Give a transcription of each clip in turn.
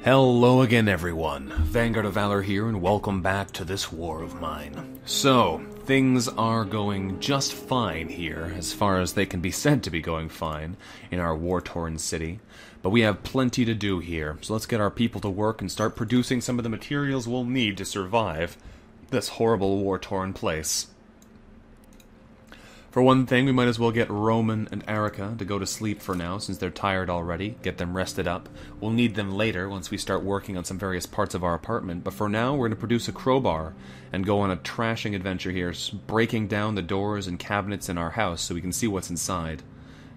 Hello again, everyone. Vanguard of Valor here, and welcome back to this war of mine. So, things are going just fine here, as far as they can be said to be going fine, in our war-torn city. But we have plenty to do here, so let's get our people to work and start producing some of the materials we'll need to survive this horrible war-torn place. For one thing, we might as well get Roman and Erica to go to sleep for now, since they're tired already. Get them rested up. We'll need them later, once we start working on some various parts of our apartment. But for now, we're going to produce a crowbar and go on a trashing adventure here, breaking down the doors and cabinets in our house so we can see what's inside.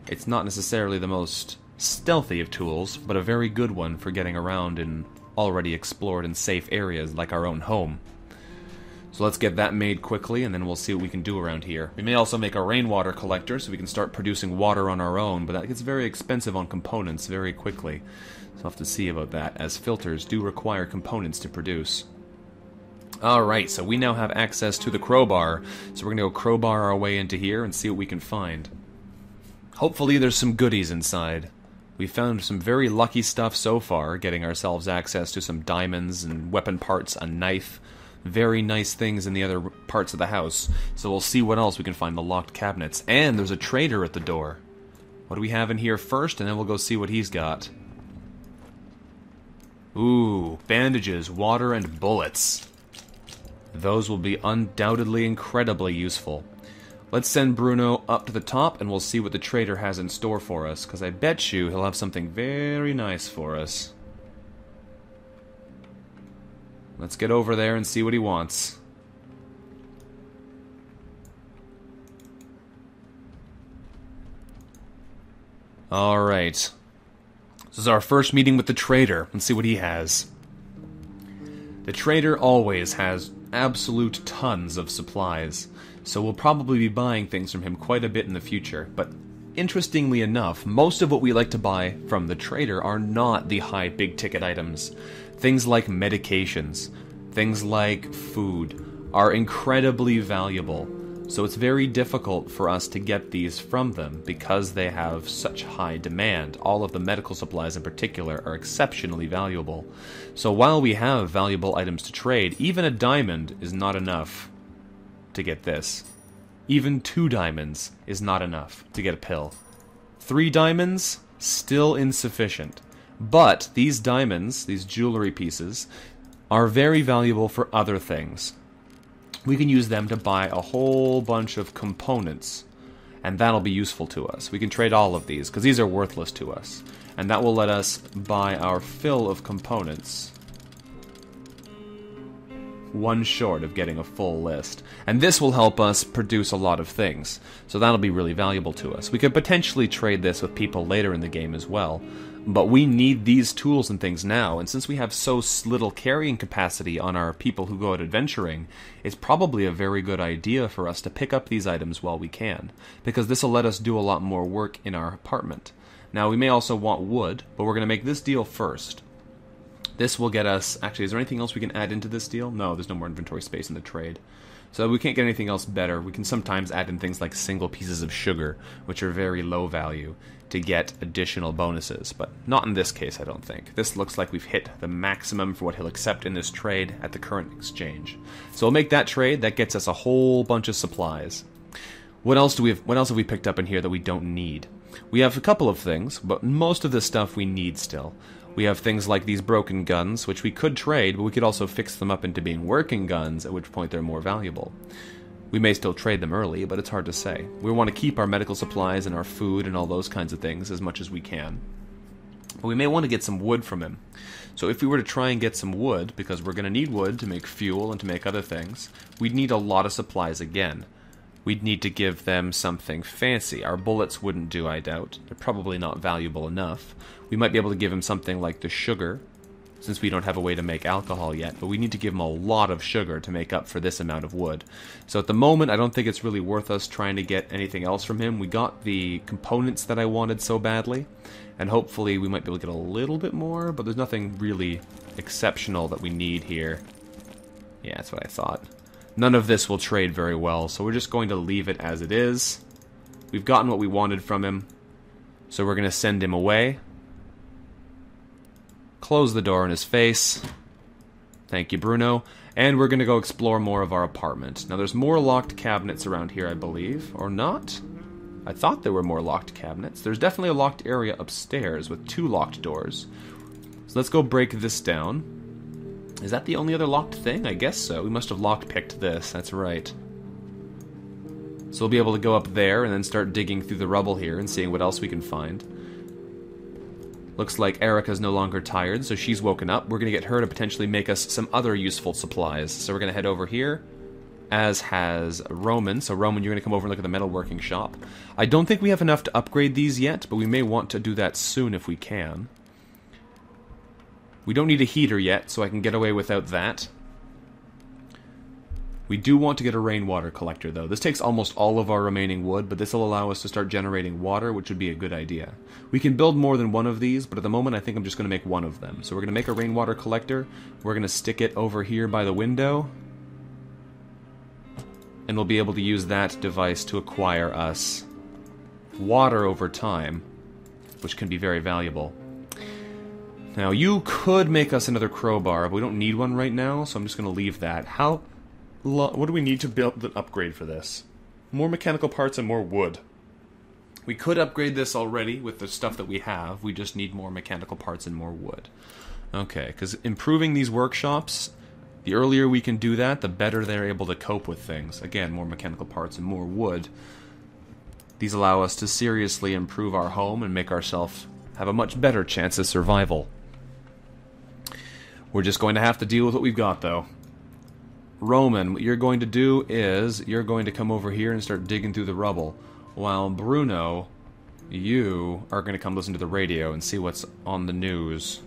It's not necessarily the most stealthy of tools, but a very good one for getting around in already explored and safe areas like our own home. So let's get that made quickly, and then we'll see what we can do around here. We may also make a rainwater collector so we can start producing water on our own, but that gets very expensive on components very quickly. So we'll have to see about that, as filters do require components to produce. Alright, so we now have access to the crowbar, so we're going to go crowbar our way into here and see what we can find. Hopefully there's some goodies inside. We found some very lucky stuff so far, getting ourselves access to some diamonds and weapon parts, a knife. Very nice things in the other parts of the house, so we'll see what else we can find in the locked cabinets. And there's a trader at the door. What do we have in here first, and then we'll go see what he's got. Ooh, bandages, water, and bullets. Those will be undoubtedly incredibly useful. Let's send Bruno up to the top, and we'll see what the trader has in store for us, because I bet you he'll have something very nice for us. Let's get over there and see what he wants. Alright. This is our first meeting with the trader. Let's see what he has. The trader always has absolute tons of supplies, so we'll probably be buying things from him quite a bit in the future. But interestingly enough, most of what we like to buy from the trader are not the high big-ticket items. Things like medications, things like food, are incredibly valuable, so it's very difficult for us to get these from them because they have such high demand. All of the medical supplies in particular are exceptionally valuable. So while we have valuable items to trade, even a diamond is not enough to get this. Even 2 diamonds is not enough to get a pill. 3 diamonds, still insufficient. But these diamonds, these jewelry pieces, are very valuable for other things. We can use them to buy a whole bunch of components, and that'll be useful to us. We can trade all of these, because these are worthless to us. And that will let us buy our fill of components. One short of getting a full list. And this will help us produce a lot of things, so that'll be really valuable to us. We could potentially trade this with people later in the game as well, but we need these tools and things now, and since we have so little carrying capacity on our people who go out adventuring, it's probably a very good idea for us to pick up these items while we can, because this will let us do a lot more work in our apartment. Now, we may also want wood, but we're going to make this deal first. This will get us... Actually, is there anything else we can add into this deal? No, there's no more inventory space in the trade. So we can't get anything else better. We can sometimes add in things like single pieces of sugar, which are very low value, to get additional bonuses. But not in this case, I don't think. This looks like we've hit the maximum for what he'll accept in this trade at the current exchange. So we'll make that trade. That gets us a whole bunch of supplies. What else have we picked up in here that we don't need? We have a couple of things, but most of the stuff we need still. We have things like these broken guns, which we could trade, but we could also fix them up into being working guns, at which point they're more valuable. We may still trade them early, but it's hard to say. We want to keep our medical supplies and our food and all those kinds of things as much as we can. But we may want to get some wood from him. So if we were to try and get some wood, because we're going to need wood to make fuel and to make other things, we'd need a lot of supplies again. We'd need to give them something fancy. Our bullets wouldn't do, I doubt. They're probably not valuable enough. We might be able to give him something like the sugar, since we don't have a way to make alcohol yet, but we need to give him a lot of sugar to make up for this amount of wood. So at the moment, I don't think it's really worth us trying to get anything else from him. We got the components that I wanted so badly, and hopefully we might be able to get a little bit more, but there's nothing really exceptional that we need here. Yeah, that's what I thought. None of this will trade very well, so we're just going to leave it as it is. We've gotten what we wanted from him, so we're going to send him away. close the door in his face. Thank you, Bruno. And we're going to go explore more of our apartment. Now, there's more locked cabinets around here, I believe. Or not? I thought there were more locked cabinets. There's definitely a locked area upstairs with 2 locked doors. So let's go break this down. Is that the only other locked thing? I guess so. We must have lockpicked this. That's right. So we'll be able to go up there and then start digging through the rubble here and seeing what else we can find. Looks like Erica's no longer tired, so she's woken up. We're going to get her to potentially make us some other useful supplies. So we're going to head over here, as has Roman. So Roman, you're going to come over and look at the metalworking shop. I don't think we have enough to upgrade these yet, but we may want to do that soon if we can. We don't need a heater yet, so I can get away without that. We do want to get a rainwater collector, though. This takes almost all of our remaining wood, but this will allow us to start generating water, which would be a good idea. We can build more than one of these, but at the moment I think I'm just going to make one of them. So we're going to make a rainwater collector. We're going to stick it over here by the window. And we'll be able to use that device to acquire us water over time, which can be very valuable. Now, you could make us another crowbar, but we don't need one right now, so I'm just going to leave that. What do we need to build an upgrade for this? More mechanical parts and more wood. We could upgrade this already with the stuff that we have. We just need more mechanical parts and more wood. Okay, because improving these workshops, the earlier we can do that, the better they're able to cope with things. Again, more mechanical parts and more wood. These allow us to seriously improve our home and make ourselves have a much better chance of survival. We're just going to have to deal with what we've got, though. Roman, what you're going to do is you're going to come over here and start digging through the rubble, while Bruno, you are going to come listen to the radio and see what's on the news.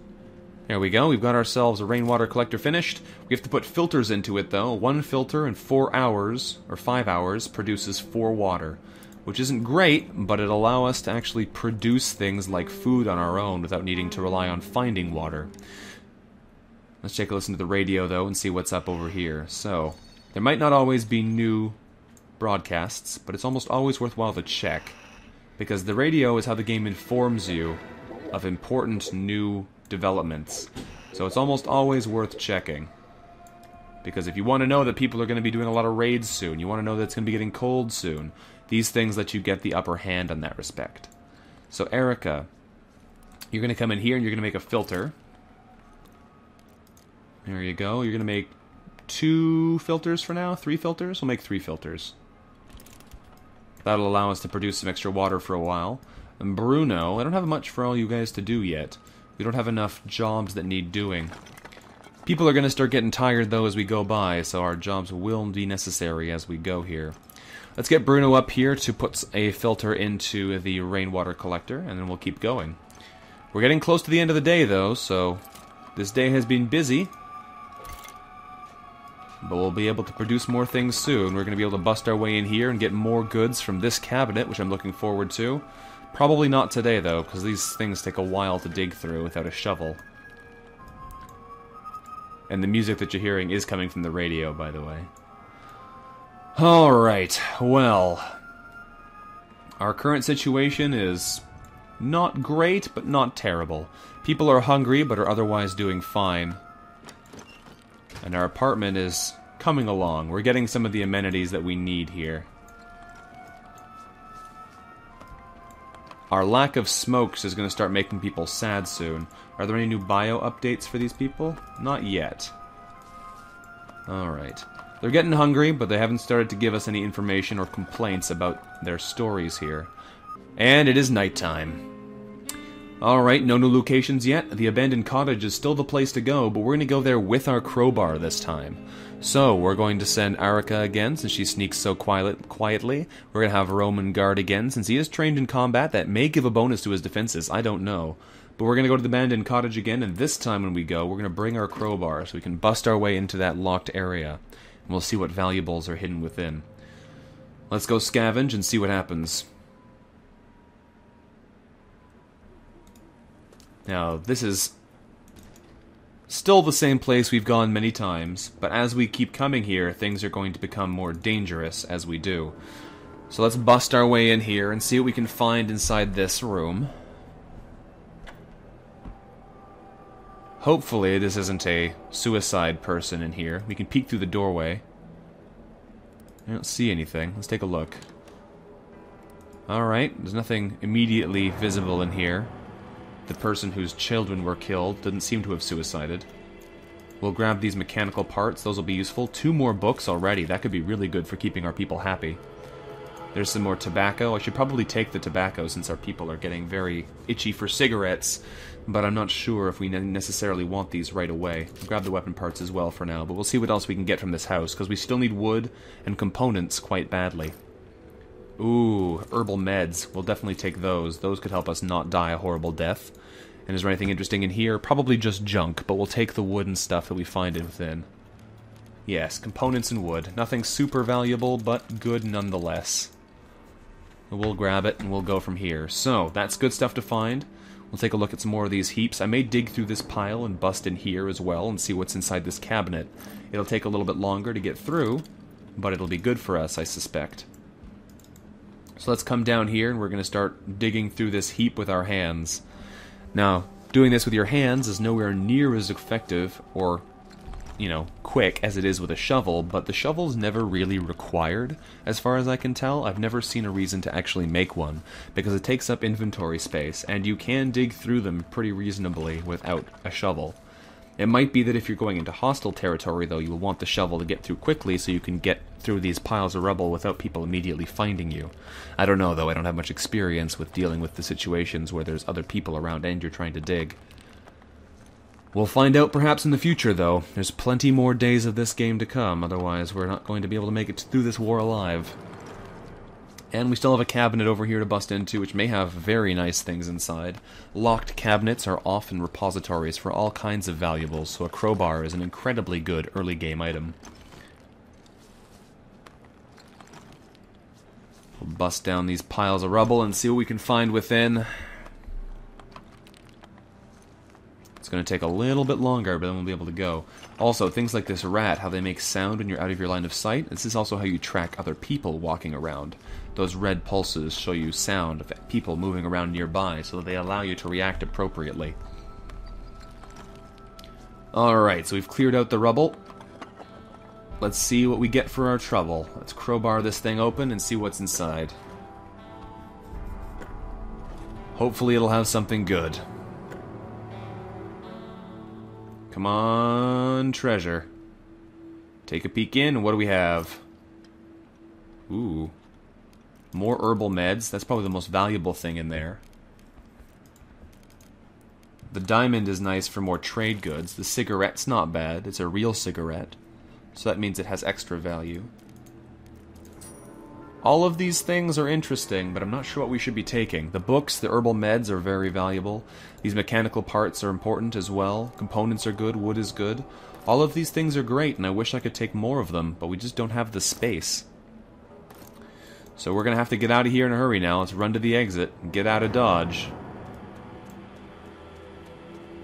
There we go, we've got ourselves a rainwater collector finished. We have to put filters into it, though. 1 filter in 4 hours, or 5 hours, produces 4 water, which isn't great, but it'll allow us to actually produce things like food on our own without needing to rely on finding water. Let's take a listen to the radio, though, and see what's up over here. So, there might not always be new broadcasts, but it's almost always worthwhile to check, because the radio is how the game informs you of important new developments. So it's almost always worth checking. Because if you want to know that people are going to be doing a lot of raids soon, you want to know that it's going to be getting cold soon, these things let you get the upper hand in that respect. So, Erica, you're going to come in here and you're going to make a filter. There you go. You're going to make 2 filters for now? 3 filters? We'll make 3 filters. That'll allow us to produce some extra water for a while. And Bruno, I don't have much for all you guys to do yet. We don't have enough jobs that need doing. People are going to start getting tired, though, as we go by, so our jobs will be necessary as we go here. Let's get Bruno up here to put a filter into the rainwater collector, and then we'll keep going. We're getting close to the end of the day, though, so this day has been busy. But we'll be able to produce more things soon. We're going to be able to bust our way in here and get more goods from this cabinet, which I'm looking forward to. Probably not today, though, because these things take a while to dig through without a shovel. And the music that you're hearing is coming from the radio, by the way. Alright, well, our current situation is not great, but not terrible. People are hungry, but are otherwise doing fine. And our apartment is coming along. We're getting some of the amenities that we need here. Our lack of smokes is going to start making people sad soon. Are there any new bio updates for these people? Not yet. Alright. They're getting hungry, but they haven't started to give us any information or complaints about their stories here. And it is nighttime. Alright, no new locations yet. The abandoned cottage is still the place to go, but we're going to go there with our crowbar this time. So, we're going to send Erica again, since she sneaks so quietly. We're going to have Roman guard again, since he is trained in combat. That may give a bonus to his defenses, I don't know. But we're going to go to the abandoned cottage again, and this time when we go, we're going to bring our crowbar so we can bust our way into that locked area. And we'll see what valuables are hidden within. Let's go scavenge and see what happens. Now, this is still the same place we've gone many times, but as we keep coming here, things are going to become more dangerous as we do. So let's bust our way in here and see what we can find inside this room. Hopefully this isn't a suicide person in here. We can peek through the doorway. I don't see anything. Let's take a look. Alright, there's nothing immediately visible in here. The person whose children were killed didn't seem to have suicided. We'll grab these mechanical parts. Those will be useful. 2 more books already. That could be really good for keeping our people happy. There's some more tobacco. I should probably take the tobacco since our people are getting very itchy for cigarettes, but I'm not sure if we necessarily want these right away. I'll grab the weapon parts as well for now, but we'll see what else we can get from this house, because we still need wood and components quite badly. Ooh, herbal meds. We'll definitely take those. Those could help us not die a horrible death. And is there anything interesting in here? Probably just junk, but we'll take the wood and stuff that we find within. Yes, components and wood. Nothing super valuable, but good nonetheless. We'll grab it, and we'll go from here. So, that's good stuff to find. We'll take a look at some more of these heaps. I may dig through this pile and bust in here as well and see what's inside this cabinet. It'll take a little bit longer to get through, but it'll be good for us, I suspect. So let's come down here, and we're going to start digging through this heap with our hands. Now, doing this with your hands is nowhere near as effective or, you know, quick as it is with a shovel, but the shovel's never really required, as far as I can tell. I've never seen a reason to actually make one, because it takes up inventory space, and you can dig through them pretty reasonably without a shovel. It might be that if you're going into hostile territory, though, you will want the shovel to get through quickly so you can get through these piles of rubble without people immediately finding you. I don't know, though. I don't have much experience with dealing with the situations where there's other people around and you're trying to dig. We'll find out perhaps in the future, though. There's plenty more days of this game to come, otherwise we're not going to be able to make it through this war alive. And we still have a cabinet over here to bust into, which may have very nice things inside. Locked cabinets are often repositories for all kinds of valuables, so a crowbar is an incredibly good early game item. We'll bust down these piles of rubble and see what we can find within. It's going to take a little bit longer, but then we'll be able to go. Also, things like this rat, how they make sound when you're out of your line of sight. This is also how you track other people walking around. Those red pulses show you sound of people moving around nearby, so that they allow you to react appropriately. Alright, so we've cleared out the rubble. Let's see what we get for our trouble. Let's crowbar this thing open and see what's inside. Hopefully it'll have something good. Come on, treasure. Take a peek in, and what do we have? Ooh. More herbal meds. That's probably the most valuable thing in there. The diamond is nice for more trade goods. The cigarette's not bad. It's a real cigarette. So that means it has extra value. All of these things are interesting, but I'm not sure what we should be taking. The books, the herbal meds are very valuable. These mechanical parts are important as well. Components are good, wood is good. All of these things are great, and I wish I could take more of them, but we just don't have the space. So we're going to have to get out of here in a hurry now. Let's run to the exit and get out of Dodge.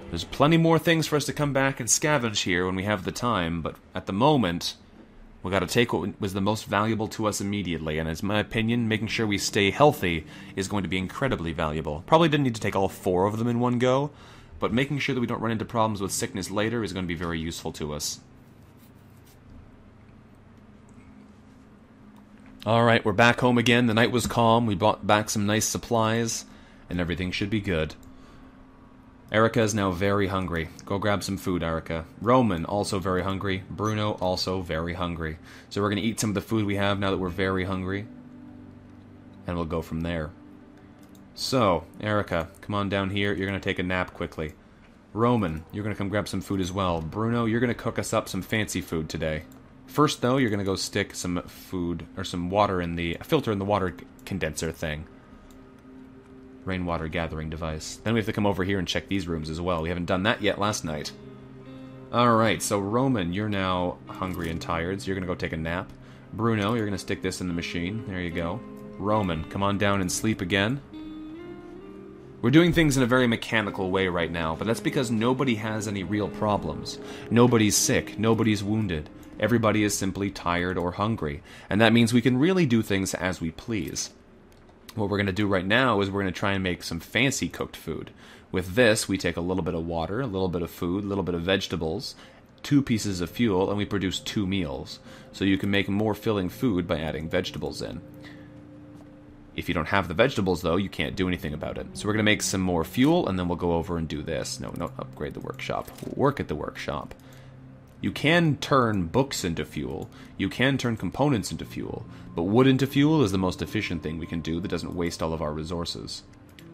There's plenty more things for us to come back and scavenge here when we have the time, but at the moment, we got to take what was the most valuable to us immediately, and in my opinion, making sure we stay healthy is going to be incredibly valuable. Probably didn't need to take all 4 of them in one go, but making sure that we don't run into problems with sickness later is going to be very useful to us. Alright, we're back home again. The night was calm. We brought back some nice supplies, and everything should be good. Erica is now very hungry. Go grab some food, Erica. Roman, also very hungry. Bruno, also very hungry. So we're going to eat some of the food we have now that we're very hungry. And we'll go from there. So, Erica, come on down here. You're going to take a nap quickly. Roman, you're going to come grab some food as well. Bruno, you're going to cook us up some fancy food today. First, though, you're going to go stick some food, or some water in the... a filter in the water condenser thing. Rainwater gathering device. Then we have to come over here and check these rooms as well. We haven't done that yet last night. Alright, so Roman, you're now hungry and tired, so you're going to go take a nap. Bruno, you're going to stick this in the machine. There you go. Roman, come on down and sleep again. We're doing things in a very mechanical way right now, but that's because nobody has any real problems. Nobody's sick. Nobody's wounded. Everybody is simply tired or hungry, and that means we can really do things as we please. What we're going to do right now is we're going to try and make some fancy cooked food. With this, we take a little bit of water, a little bit of food, a little bit of vegetables, 2 pieces of fuel, and we produce 2 meals. So you can make more filling food by adding vegetables in. If you don't have the vegetables, though, you can't do anything about it. So we're going to make some more fuel, and then we'll go over and do this. No, upgrade the workshop. We'll work at the workshop. You can turn books into fuel. You can turn components into fuel. But wood into fuel is the most efficient thing we can do that doesn't waste all of our resources.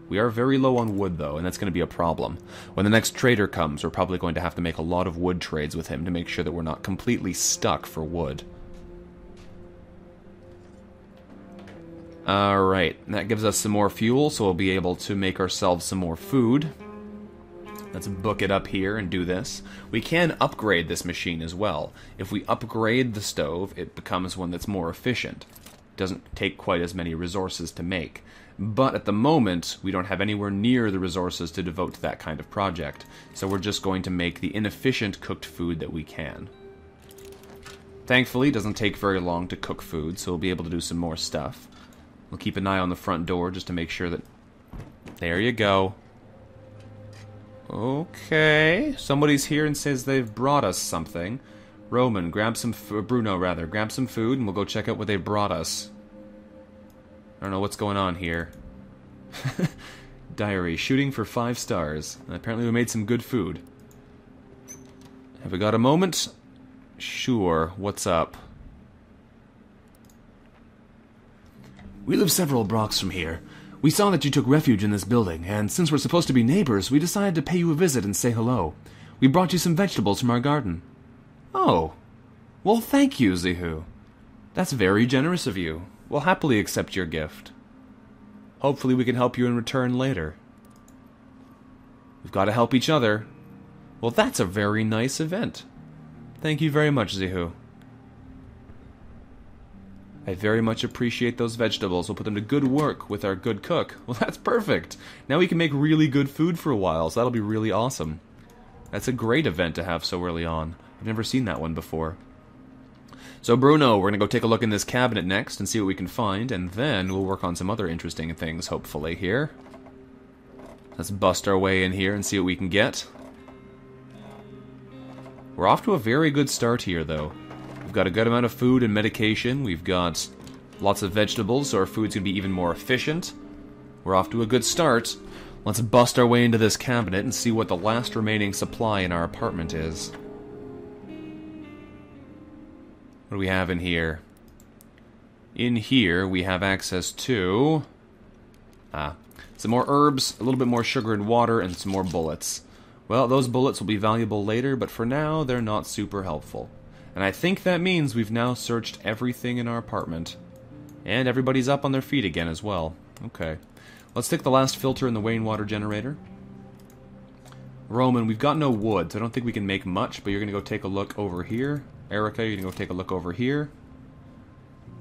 We are very low on wood, though, and that's going to be a problem. When the next trader comes, we're probably going to have to make a lot of wood trades with him to make sure that we're not completely stuck for wood. Alright, that gives us some more fuel, so we'll be able to make ourselves some more food. Let's book it up here and do this. We can upgrade this machine as well. If we upgrade the stove, it becomes one that's more efficient. It doesn't take quite as many resources to make. But at the moment, we don't have anywhere near the resources to devote to that kind of project, so we're just going to make the inefficient cooked food that we can. Thankfully, it doesn't take very long to cook food, so we'll be able to do some more stuff. We'll keep an eye on the front door just to make sure that... There you go. Okay. Somebody's here and says they've brought us something. Roman, grab some... Bruno, rather. Grab some food and we'll go check out what they brought us. I don't know what's going on here. Diary. Shooting for 5 stars. Apparently we made some good food. Have we got a moment? Sure. What's up? We live several blocks from here. We saw that you took refuge in this building, and since we're supposed to be neighbors, we decided to pay you a visit and say hello. We brought you some vegetables from our garden. Oh. Well, thank you, Zihu. That's very generous of you. We'll happily accept your gift. Hopefully we can help you in return later. We've got to help each other. Well, that's a very nice event. Thank you very much, Zihu. I very much appreciate those vegetables. We'll put them to good work with our good cook. Well, that's perfect. Now we can make really good food for a while, so that'll be really awesome. That's a great event to have so early on. I've never seen that one before. So, Bruno, we're going to go take a look in this cabinet next and see what we can find, and then we'll work on some other interesting things, hopefully, here. Let's bust our way in here and see what we can get. We're off to a very good start here, though. We've got a good amount of food and medication. We've got lots of vegetables, so our food's going to be even more efficient. We're off to a good start. Let's bust our way into this cabinet and see what the last remaining supply in our apartment is. What do we have in here? In here, we have access to... some more herbs, a little bit more sugar and water, and some more bullets. Well, those bullets will be valuable later, but for now, they're not super helpful. And I think that means we've now searched everything in our apartment. And everybody's up on their feet again as well. Okay. Let's stick the last filter in the rainwater generator. Roman, we've got no wood, so I don't think we can make much, but you're going to go take a look over here. Erica, you're going to go take a look over here.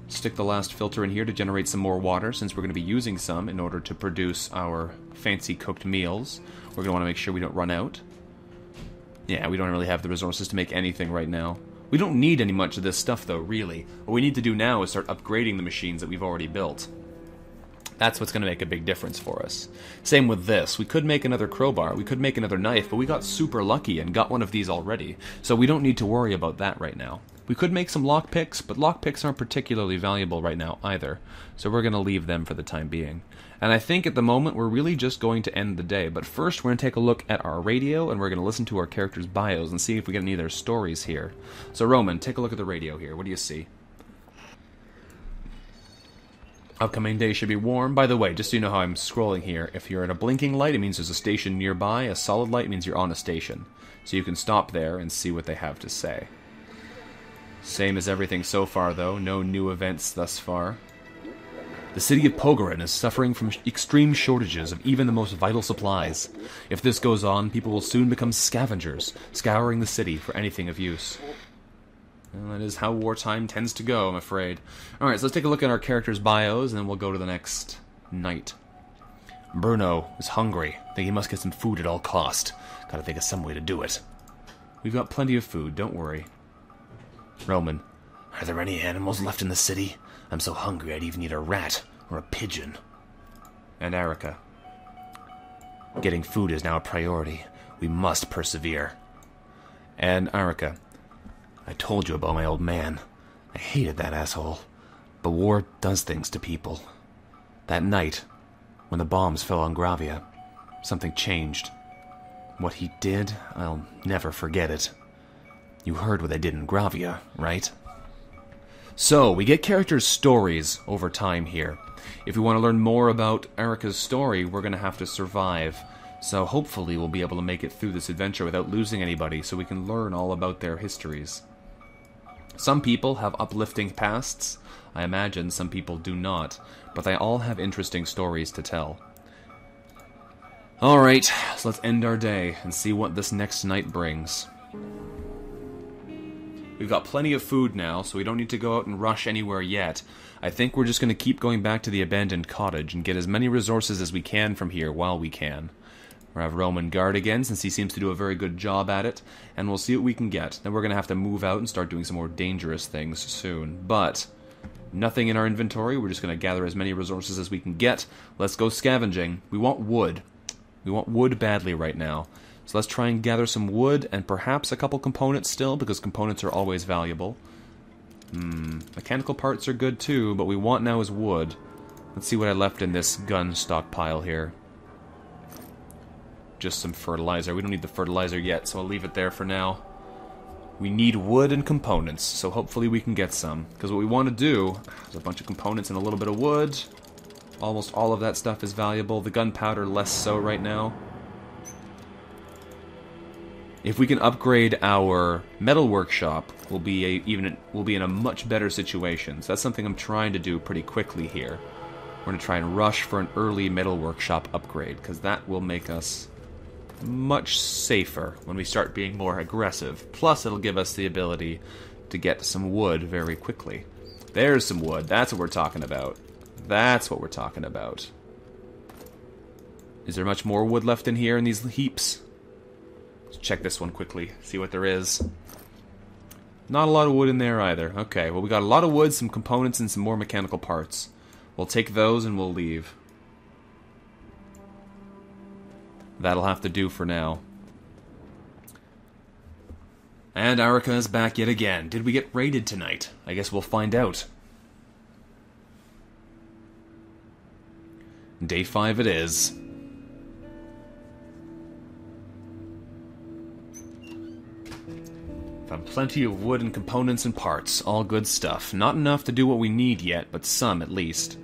Stick the last filter in here to generate some more water, since we're going to be using some in order to produce our fancy cooked meals. We're going to want to make sure we don't run out. Yeah, we don't really have the resources to make anything right now. We don't need any much of this stuff, though, really. What we need to do now is start upgrading the machines that we've already built. That's what's going to make a big difference for us. Same with this. We could make another crowbar, we could make another knife, but we got super lucky and got one of these already, so we don't need to worry about that right now. We could make some lockpicks, but lockpicks aren't particularly valuable right now either, so we're going to leave them for the time being. And I think at the moment we're really just going to end the day, but first we're going to take a look at our radio, and we're going to listen to our characters' bios and see if we get any of their stories here. So Roman, take a look at the radio here. What do you see? Upcoming day should be warm. By the way, just so you know how I'm scrolling here, if you're at a blinking light, it means there's a station nearby. A solid light means you're on a station. So you can stop there and see what they have to say. Same as everything so far, though. No new events thus far. The city of Pogoran is suffering from extreme shortages of even the most vital supplies. If this goes on, people will soon become scavengers, scouring the city for anything of use. Well, that is how wartime tends to go, I'm afraid. Alright, so let's take a look at our characters' bios, and then we'll go to the next night. Bruno is hungry. Think he must get some food at all cost. Gotta think of some way to do it. We've got plenty of food, don't worry. Roman, are there any animals left in the city? I'm so hungry I'd even eat a rat or a pigeon. And Erica. Getting food is now a priority. We must persevere. And Erica. I told you about my old man. I hated that asshole. But war does things to people. That night, when the bombs fell on Gravia, something changed. What he did, I'll never forget it. You heard what they did in Gravia, right? So, we get characters' stories over time here. If we want to learn more about Erica's story, we're going to have to survive. So hopefully we'll be able to make it through this adventure without losing anybody, so we can learn all about their histories. Some people have uplifting pasts. I imagine some people do not, but they all have interesting stories to tell. Alright, so let's end our day and see what this next night brings. We've got plenty of food now, so we don't need to go out and rush anywhere yet. I think we're just going to keep going back to the abandoned cottage and get as many resources as we can from here while we can. We'll have Roman guard again, since he seems to do a very good job at it, and we'll see what we can get. Then we're going to have to move out and start doing some more dangerous things soon. But nothing in our inventory. We're just going to gather as many resources as we can get. Let's go scavenging. We want wood. We want wood badly right now. So let's try and gather some wood and perhaps a couple components still, because components are always valuable. Mechanical parts are good too, but we want now is wood. Let's see what I left in this gun stockpile here. Just some fertilizer. We don't need the fertilizer yet, so I'll leave it there for now. We need wood and components, so hopefully we can get some. Because what we want to do is a bunch of components and a little bit of wood. Almost all of that stuff is valuable. The gunpowder less so right now. If we can upgrade our metal workshop, we'll be in a much better situation. So that's something I'm trying to do pretty quickly here. We're going to try and rush for an early metal workshop upgrade, because that will make us much safer when we start being more aggressive. Plus, it'll give us the ability to get some wood very quickly. There's some wood. That's what we're talking about. That's what we're talking about. Is there much more wood left in here in these heaps? Let's check this one quickly, see what there is. Not a lot of wood in there either. Okay, well we got a lot of wood, some components, and some more mechanical parts. We'll take those and we'll leave. That'll have to do for now. And Erica is back yet again. Did we get raided tonight? I guess we'll find out. Day 5 it is. Found plenty of wood and components and parts. All good stuff. Not enough to do what we need yet, but some at least.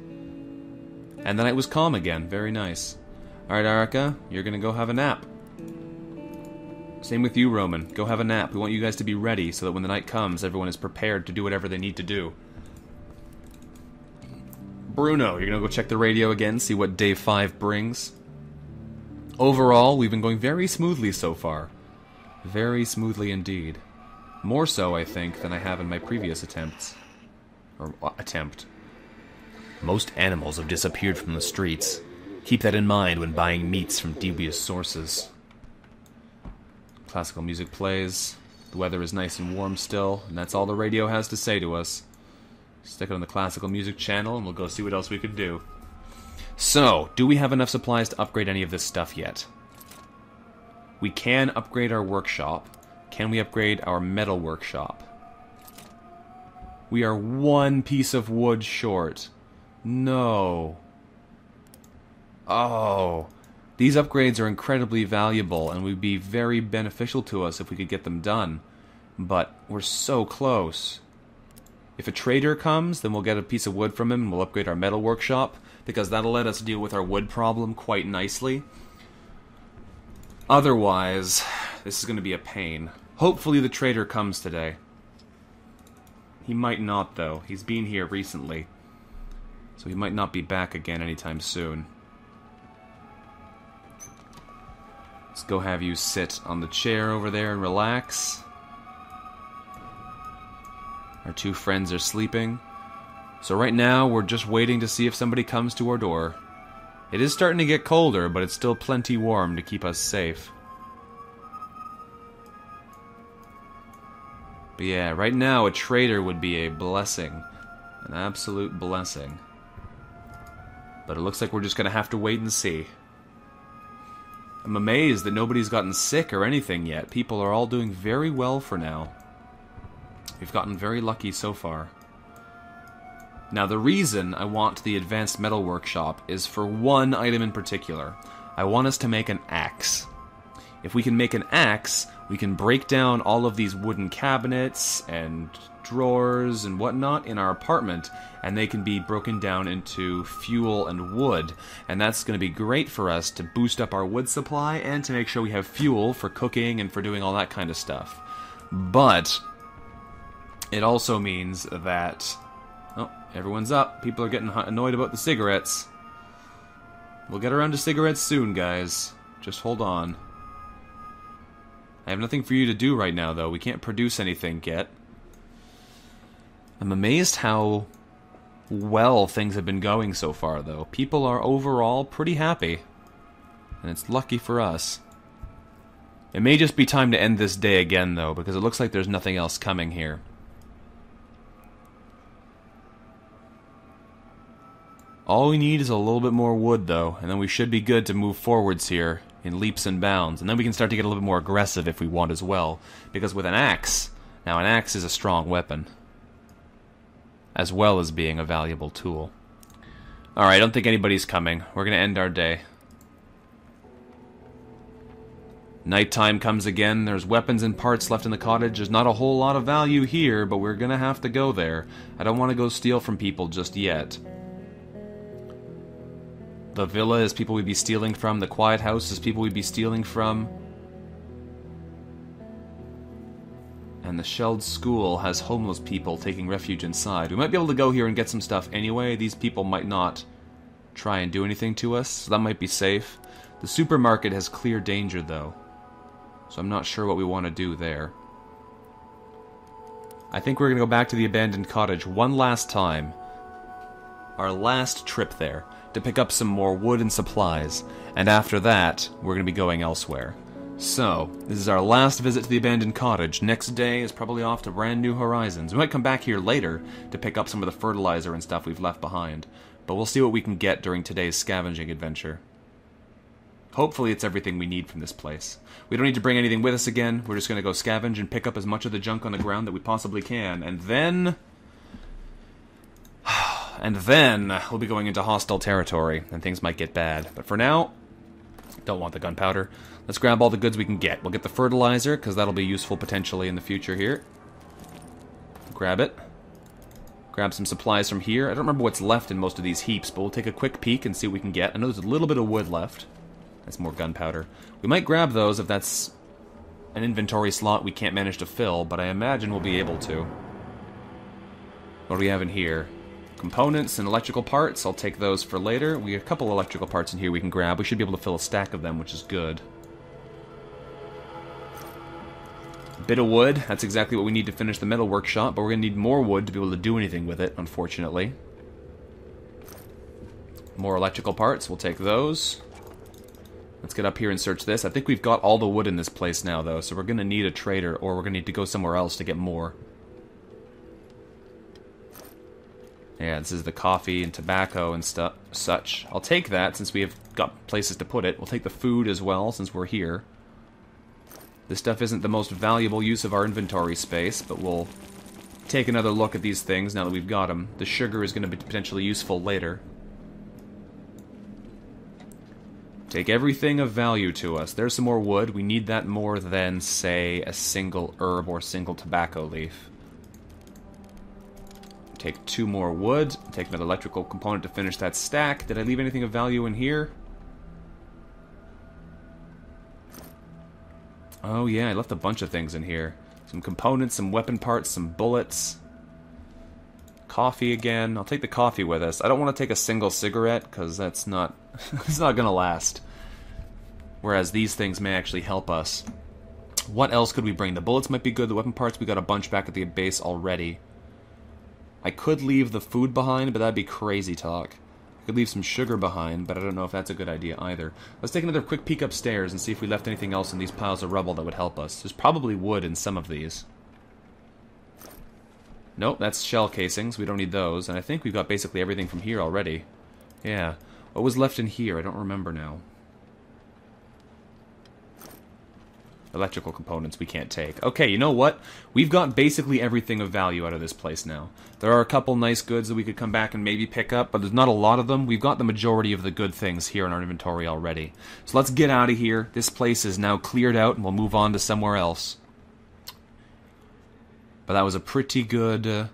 And the night was calm again. Very nice. Alright, Erica, you're gonna go have a nap. Same with you, Roman. Go have a nap. We want you guys to be ready so that when the night comes, everyone is prepared to do whatever they need to do. Bruno, you're gonna go check the radio again, see what day 5 brings. Overall, we've been going very smoothly so far. Very smoothly indeed. More so, I think, than I have in my previous attempts. Attempt. Most animals have disappeared from the streets. Keep that in mind when buying meats from dubious sources. Classical music plays. The weather is nice and warm still, and that's all the radio has to say to us. Stick it on the classical music channel, and we'll go see what else we could do. So, do we have enough supplies to upgrade any of this stuff yet? We can upgrade our workshop. Can we upgrade our metal workshop? We are one piece of wood short. No. Oh. These upgrades are incredibly valuable and would be very beneficial to us if we could get them done. But we're so close. If a trader comes, then we'll get a piece of wood from him and we'll upgrade our metal workshop, because that'll let us deal with our wood problem quite nicely. Otherwise, this is going to be a pain. Hopefully the trader comes today. He might not, though. He's been here recently. So he might not be back again anytime soon. Let's go have you sit on the chair over there and relax. Our two friends are sleeping. So right now, we're just waiting to see if somebody comes to our door. It is starting to get colder, but it's still plenty warm to keep us safe. But yeah, right now a trader would be a blessing. An absolute blessing. But it looks like we're just going to have to wait and see. I'm amazed that nobody's gotten sick or anything yet. People are all doing very well for now. We've gotten very lucky so far. Now, the reason I want the Advanced Metal Workshop is for one item in particular. I want us to make an axe. If we can make an axe, we can break down all of these wooden cabinets and drawers and whatnot in our apartment, and they can be broken down into fuel and wood. And that's going to be great for us to boost up our wood supply and to make sure we have fuel for cooking and for doing all that kind of stuff. But it also means that... Oh, everyone's up. People are getting annoyed about the cigarettes. We'll get around to cigarettes soon, guys. Just hold on. I have nothing for you to do right now, though. We can't produce anything yet. I'm amazed how well things have been going so far, though. People are overall pretty happy. And it's lucky for us. It may just be time to end this day again, though, because it looks like there's nothing else coming here. All we need is a little bit more wood, though, and then we should be good to move forwards here in leaps and bounds. And then we can start to get a little bit more aggressive if we want as well. Because with an axe, now an axe is a strong weapon, as well as being a valuable tool. Alright, I don't think anybody's coming. We're going to end our day. Nighttime comes again. There's weapons and parts left in the cottage. There's not a whole lot of value here, but we're going to have to go there. I don't want to go steal from people just yet. The villa is people we'd be stealing from. The quiet house is people we'd be stealing from. And the shelled school has homeless people taking refuge inside. We might be able to go here and get some stuff anyway. These people might not try and do anything to us, so that might be safe. The supermarket has clear danger, though. So I'm not sure what we want to do there. I think we're going to go back to the abandoned cottage one last time. Our last trip there, to pick up some more wood and supplies. And after that, we're going to be going elsewhere. So, this is our last visit to the abandoned cottage. Next day is probably off to brand new horizons. We might come back here later to pick up some of the fertilizer and stuff we've left behind. But we'll see what we can get during today's scavenging adventure. Hopefully it's everything we need from this place. We don't need to bring anything with us again. We're just going to go scavenge and pick up as much of the junk on the ground that we possibly can. And then we'll be going into hostile territory, and things might get bad. But for now, don't want the gunpowder. Let's grab all the goods we can get. We'll get the fertilizer, because that'll be useful potentially in the future here. Grab it. Grab some supplies from here. I don't remember what's left in most of these heaps, but we'll take a quick peek and see what we can get. I know there's a little bit of wood left. That's more gunpowder. We might grab those if that's an inventory slot we can't manage to fill, but I imagine we'll be able to. What do we have in here? Components and electrical parts. I'll take those for later. We have a couple electrical parts in here we can grab. We should be able to fill a stack of them, which is good. A bit of wood. That's exactly what we need to finish the metal workshop, but we're going to need more wood to be able to do anything with it, unfortunately. More electrical parts. We'll take those. Let's get up here and search this. I think we've got all the wood in this place now, though, so we're going to need a trader, or we're going to need to go somewhere else to get more. Yeah, this is the coffee and tobacco and such. I'll take that since we have got places to put it. We'll take the food as well since we're here. This stuff isn't the most valuable use of our inventory space, but we'll take another look at these things now that we've got them. The sugar is going to be potentially useful later. Take everything of value to us. There's some more wood. We need that more than, say, a single herb or single tobacco leaf. Take 2 more wood. Take another electrical component to finish that stack. Did I leave anything of value in here? Oh yeah, I left a bunch of things in here. Some components, some weapon parts, some bullets. Coffee again. I'll take the coffee with us. I don't want to take a single cigarette, because that's not... it's not gonna last. Whereas these things may actually help us. What else could we bring? The bullets might be good. The weapon parts, we got a bunch back at the base already. I could leave the food behind, but that'd be crazy talk. I could leave some sugar behind, but I don't know if that's a good idea either. Let's take another quick peek upstairs and see if we left anything else in these piles of rubble that would help us. There's probably wood in some of these. Nope, that's shell casings. We don't need those. And I think we've got basically everything from here already. Yeah. What was left in here? I don't remember now. Electrical components we can't take. Okay, you know what? We've got basically everything of value out of this place now. There are a couple nice goods that we could come back and maybe pick up, but there's not a lot of them. We've got the majority of the good things here in our inventory already. So let's get out of here. This place is now cleared out, and we'll move on to somewhere else. But that was a pretty good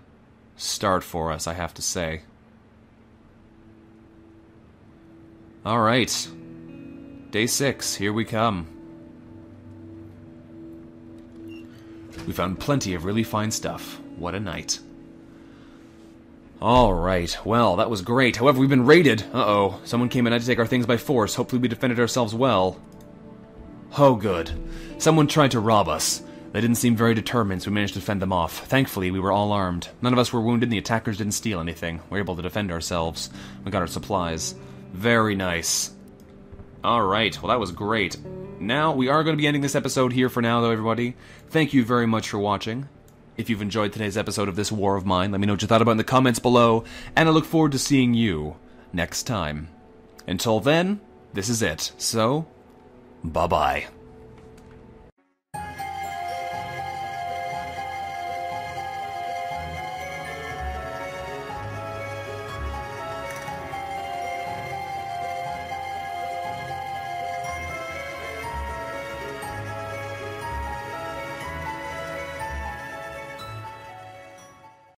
start for us, I have to say. Alright. Day 6, here we come. We found plenty of really fine stuff. What a night. Alright, well, that was great. However, we've been raided. Uh-oh. Someone came in and had to take our things by force. Hopefully we defended ourselves well. Oh, good. Someone tried to rob us. They didn't seem very determined, so we managed to fend them off. Thankfully, we were all armed. None of us were wounded, and the attackers didn't steal anything. We were able to defend ourselves. We got our supplies. Very nice. Alright, well that was great. Now, we are going to be ending this episode here for now, though, everybody. Thank you very much for watching. If you've enjoyed today's episode of this war of mine, let me know what you thought about it in the comments below, and I look forward to seeing you next time. Until then, this is it. So, bye-bye.